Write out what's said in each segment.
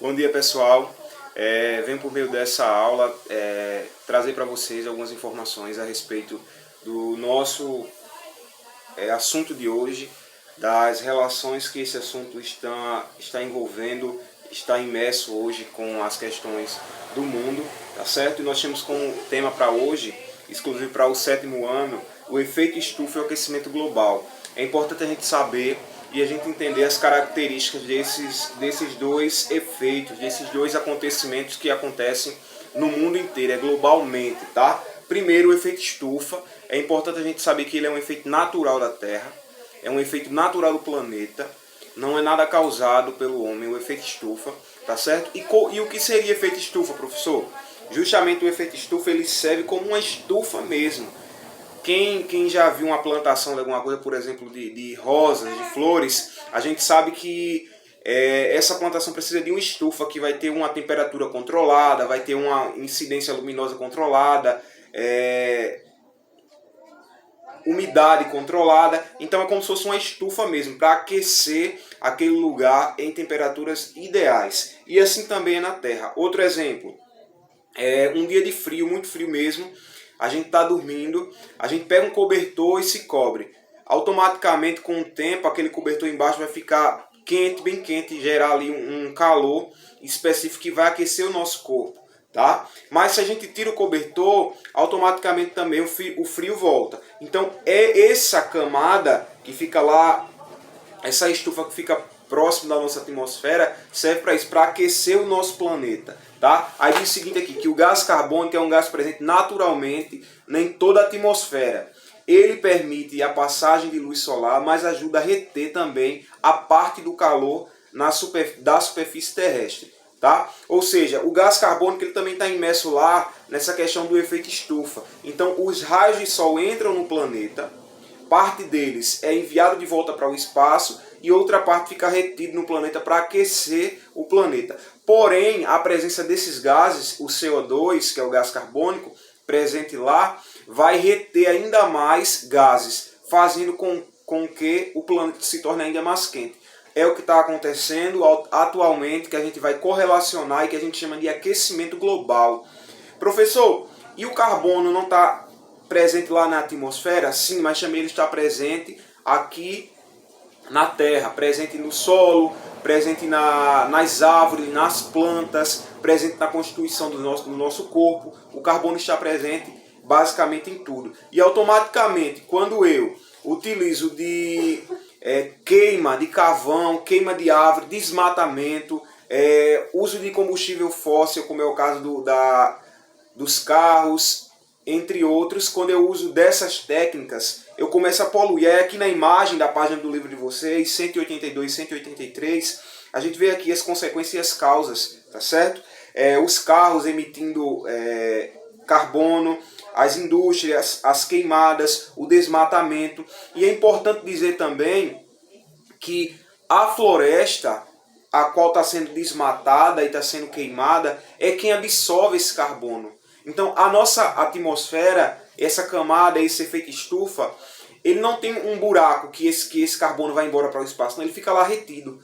Bom dia, pessoal. Venho por meio dessa aula trazer para vocês algumas informações a respeito do nosso assunto de hoje, das relações que esse assunto está envolvendo, está imerso hoje com as questões do mundo, tá certo? E nós temos como tema para hoje, exclusivo para o 7º ano, o efeito estufa e o aquecimento global. É importante a gente saber e a gente entender as características desses dois efeitos, desses dois acontecimentos que acontecem no mundo inteiro, globalmente, tá? Primeiro, o efeito estufa. É importante a gente saber que ele é um efeito natural da Terra, é um efeito natural do planeta, não é nada causado pelo homem, o efeito estufa, tá certo? E o que seria efeito estufa, professor? Justamente o efeito estufa, ele serve como uma estufa mesmo. Quem já viu uma plantação de alguma coisa, por exemplo, de rosas, de flores, a gente sabe que essa plantação precisa de uma estufa que vai ter uma temperatura controlada, vai ter uma incidência luminosa controlada, umidade controlada. Então é como se fosse uma estufa mesmo, para aquecer aquele lugar em temperaturas ideais. E assim também é na Terra. Outro exemplo, um dia de frio, muito frio mesmo, a gente está dormindo, a gente pega um cobertor e se cobre. Automaticamente, com o tempo, aquele cobertor embaixo vai ficar quente, bem quente, e gerar ali um calor específico que vai aquecer o nosso corpo, tá? Mas se a gente tira o cobertor, automaticamente também o frio volta. Então é essa camada que fica lá, essa estufa que fica próximo da nossa atmosfera, serve para isso, para aquecer o nosso planeta, tá? Aí diz o seguinte aqui, que o gás carbônico é um gás presente naturalmente em toda a atmosfera. Ele permite a passagem de luz solar, mas ajuda a reter também a parte do calor da superfície terrestre, tá? Ou seja, o gás carbônico ele também está imerso lá nessa questão do efeito estufa. Então os raios de sol entram no planeta, parte deles é enviado de volta para o espaço e outra parte fica retida no planeta para aquecer o planeta. Porém, a presença desses gases, o CO2, que é o gás carbônico, presente lá, vai reter ainda mais gases, fazendo com que o planeta se torne ainda mais quente. É o que está acontecendo atualmente, que a gente vai correlacionar e que a gente chama de aquecimento global. Professor, e o carbono não está presente lá na atmosfera? Sim, mas também ele está presente aqui na Terra, presente no solo, presente nas árvores, nas plantas, presente na constituição do nosso corpo. O carbono está presente basicamente em tudo. E automaticamente, quando eu utilizo de queima de carvão, queima de árvore, desmatamento, uso de combustível fóssil, como é o caso dos carros, entre outros, quando eu uso dessas técnicas, eu começo a poluir. Aí aqui na imagem da página do livro de vocês, 182 e 183, a gente vê aqui as consequências e as causas, tá certo? Os carros emitindo carbono, as indústrias, as queimadas, o desmatamento. E é importante dizer também que a floresta, a qual está sendo desmatada e está sendo queimada, é quem absorve esse carbono. Então a nossa atmosfera, essa camada, esse efeito estufa, ele não tem um buraco que esse carbono vai embora para o espaço, não, ele fica lá retido.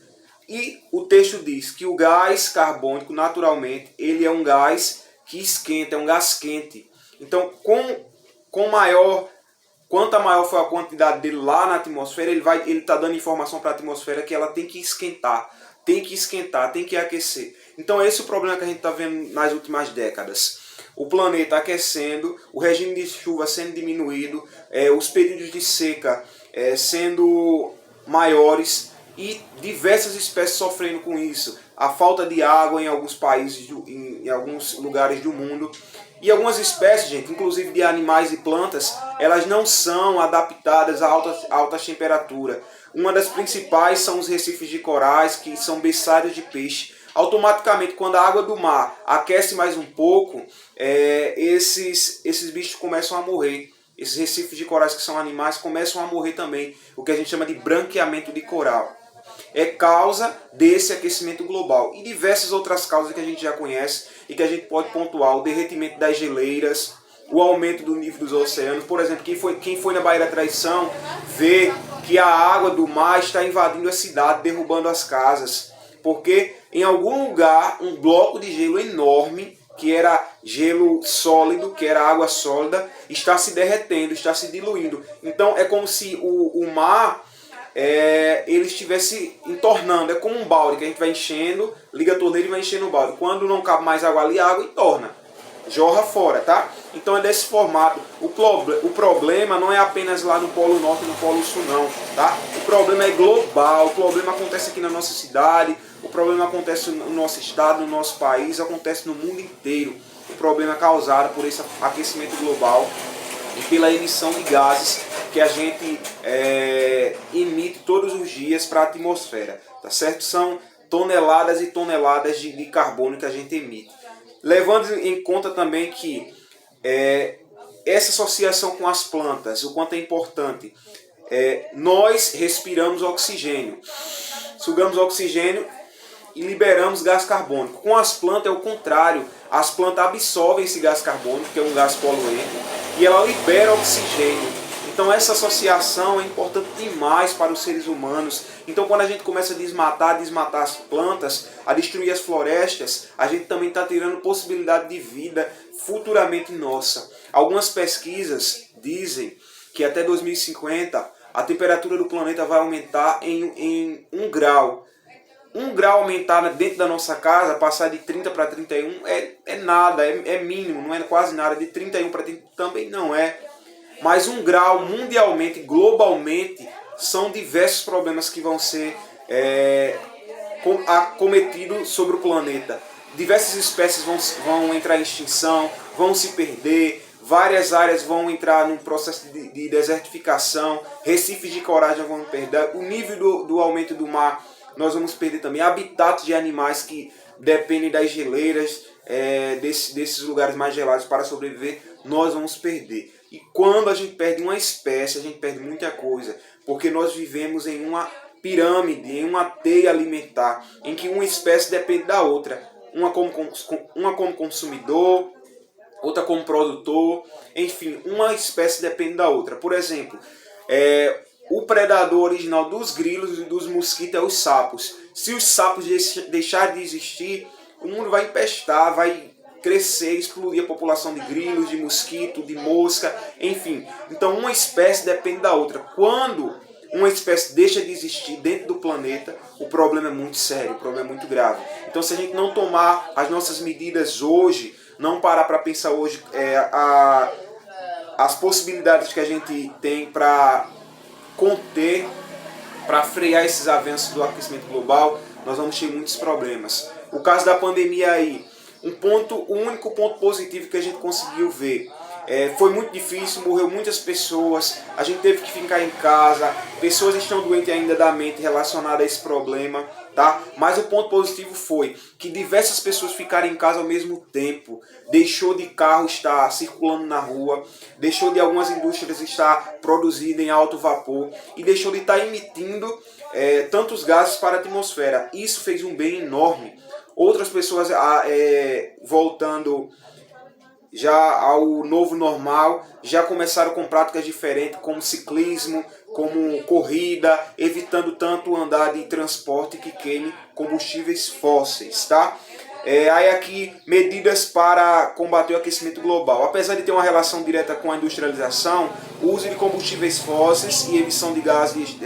E o texto diz que o gás carbônico, naturalmente, ele é um gás que esquenta, é um gás quente. Então, quanto maior for a quantidade dele lá na atmosfera, ele está dando informação para a atmosfera que ela tem que esquentar, tem que aquecer. Então esse é o problema que a gente está vendo nas últimas décadas. O planeta aquecendo, o regime de chuva sendo diminuído, os períodos de seca sendo maiores e diversas espécies sofrendo com isso. A falta de água em alguns países, em alguns lugares do mundo. E algumas espécies, gente, inclusive de animais e plantas, elas não são adaptadas a altas temperaturas. Uma das principais são os recifes de corais, que são berçários de peixe. Automaticamente, quando a água do mar aquece mais um pouco, esses bichos começam a morrer. Esses recifes de corais, que são animais, começam a morrer também, o que a gente chama de branqueamento de coral. É causa desse aquecimento global. E diversas outras causas que a gente já conhece e que a gente pode pontuar: o derretimento das geleiras, o aumento do nível dos oceanos. Por exemplo, quem foi na Baía da Traição vê que a água do mar está invadindo a cidade, derrubando as casas. porque em algum lugar um bloco de gelo enorme, que era gelo sólido, que era água sólida, está se derretendo, está se diluindo. Então é como se o mar ele estivesse entornando. É como um balde que a gente vai enchendo, liga a torneira e vai enchendo o balde. Quando não cabe mais água ali, a água entorna, jorra fora, tá? Então é desse formato. O problema não é apenas lá no Polo Norte e no Polo Sul, não, tá? O problema é global, o problema acontece aqui na nossa cidade, o problema acontece no nosso estado, no nosso país, acontece no mundo inteiro. O problema é causado por esse aquecimento global e pela emissão de gases que a gente emite todos os dias para a atmosfera, tá certo? São toneladas e toneladas de carbono que a gente emite. Levando em conta também que essa associação com as plantas, o quanto é importante, nós respiramos oxigênio, sugamos oxigênio e liberamos gás carbônico. Com as plantas é o contrário, as plantas absorvem esse gás carbônico, que é um gás poluente, e ela libera oxigênio. Então essa associação é importante demais para os seres humanos. Então quando a gente começa a desmatar as plantas, a destruir as florestas, a gente também está tirando possibilidade de vida futuramente nossa. Algumas pesquisas dizem que até 2050 a temperatura do planeta vai aumentar em 1 grau. 1 grau aumentar dentro da nossa casa, passar de 30 para 31 é nada, é mínimo, não é quase nada. De 31 para 30 também não é. Mas 1 grau mundialmente, globalmente, são diversos problemas que vão ser acometidos sobre o planeta. Diversas espécies vão entrar em extinção, vão se perder, várias áreas vão entrar num processo de desertificação, recifes de coragem vão perder, o nível do aumento do mar nós vamos perder também, habitats de animais que dependem das geleiras, desses lugares mais gelados para sobreviver, nós vamos perder. E quando a gente perde uma espécie, a gente perde muita coisa, porque nós vivemos em uma pirâmide, em uma teia alimentar, em que uma espécie depende da outra, uma como consumidor, outra como produtor, enfim, uma espécie depende da outra. Por exemplo, o predador original dos grilos e dos mosquitos é os sapos. Se os sapos deixarem de existir, o mundo vai empestar, vai crescer, explodir a população de grilos, de mosquito, de mosca, enfim. Então uma espécie depende da outra. Quando uma espécie deixa de existir dentro do planeta, o problema é muito sério, o problema é muito grave. Então se a gente não tomar as nossas medidas hoje, não parar para pensar hoje as possibilidades que a gente tem para conter, para frear esses avanços do aquecimento global, nós vamos ter muitos problemas. O caso da pandemia aí, o único ponto positivo que a gente conseguiu ver, foi muito difícil, morreu muitas pessoas, a gente teve que ficar em casa, pessoas estão doentes ainda da mente relacionadas a esse problema, tá? Mas o ponto positivo foi que diversas pessoas ficaram em casa ao mesmo tempo, deixou de carro estar circulando na rua, deixou de algumas indústrias estar produzindo em alto vapor e deixou de estar emitindo tantos gases para a atmosfera. Isso fez um bem enorme. Outras pessoas voltando já ao novo normal, já começaram com práticas diferentes, como ciclismo, como corrida, evitando tanto andar de transporte que queime combustíveis fósseis, tá? Aí aqui, medidas para combater o aquecimento global. Apesar de ter uma relação direta com a industrialização, o uso de combustíveis fósseis e emissão de gases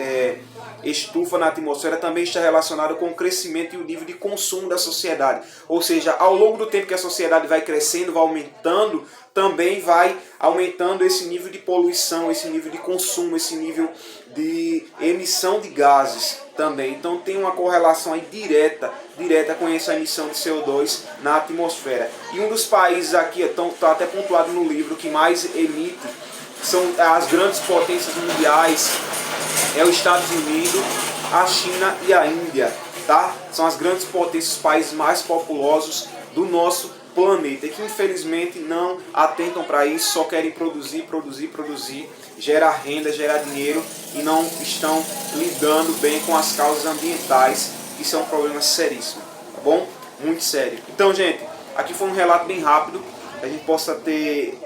estufa na atmosfera também está relacionado com o crescimento e o nível de consumo da sociedade. Ou seja, ao longo do tempo que a sociedade vai crescendo, vai aumentando, também vai aumentando esse nível de poluição, esse nível de consumo, esse nível de emissão de gases também. Então tem uma correlação aí direta com essa emissão de CO2 na atmosfera. E um dos países aqui, está até pontuado no livro, que mais emite são as grandes potências mundiais, é os Estados Unidos, a China e a Índia, tá? São as grandes potências, os países mais populosos do nosso planeta, e que infelizmente não atentam para isso, só querem produzir, gerar renda, gerar dinheiro e não estão lidando bem com as causas ambientais, que são um problema seríssimo, tá bom? Muito sério. Então, gente, aqui foi um relato bem rápido, que a gente possa ter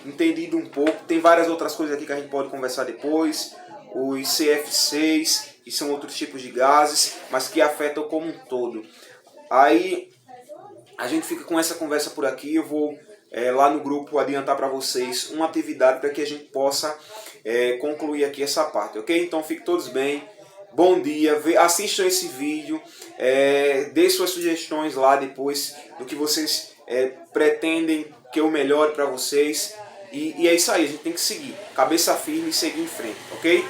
entendido um pouco. Tem várias outras coisas aqui que a gente pode conversar depois, os CFCs, que são outros tipos de gases, mas que afetam como um todo. Aí a gente fica com essa conversa por aqui. Eu vou lá no grupo adiantar para vocês uma atividade para que a gente possa concluir aqui essa parte, ok? Então fiquem todos bem, bom dia, assistam esse vídeo, dê suas sugestões lá depois do que vocês pretendem que eu melhore para vocês. E é isso aí, a gente tem que seguir, cabeça firme e seguir em frente, ok?